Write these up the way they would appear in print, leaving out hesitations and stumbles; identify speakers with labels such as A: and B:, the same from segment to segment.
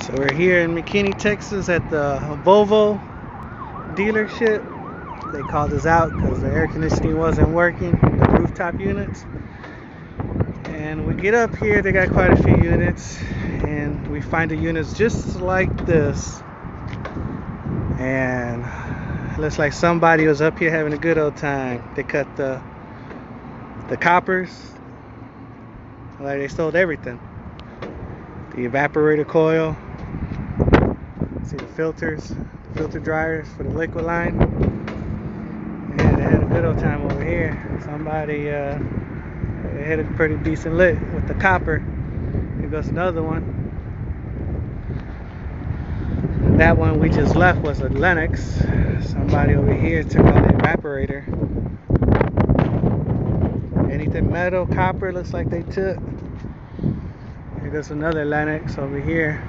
A: So we're here in McKinney, Texas at the Volvo dealership. They called us out because the air conditioning wasn't working, the rooftop units. And we get up here, they got quite a few units, and we find the units just like this. And it looks like somebody was up here having a good old time. They cut the coppers, like they stole everything. The evaporator coil. See the filters, the filter dryers for the liquid line. And they had a good old time over here. Somebody had a pretty decent lick with the copper. Here goes another one. And that one we just left was a Lennox. Somebody over here took out the evaporator. Anything metal, copper looks like they took. Here goes another Lennox over here.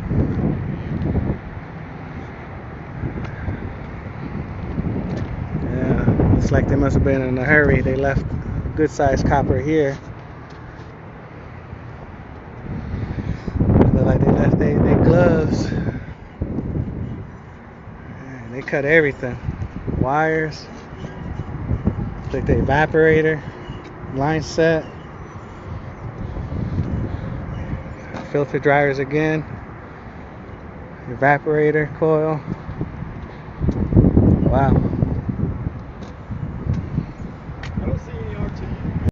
A: Looks like they must have been in a hurry. They left good sized copper here. Look like they left their gloves. And they cut everything. Wires. Looks like the evaporator. Line set. Filter dryers again. Evaporator coil. Wow.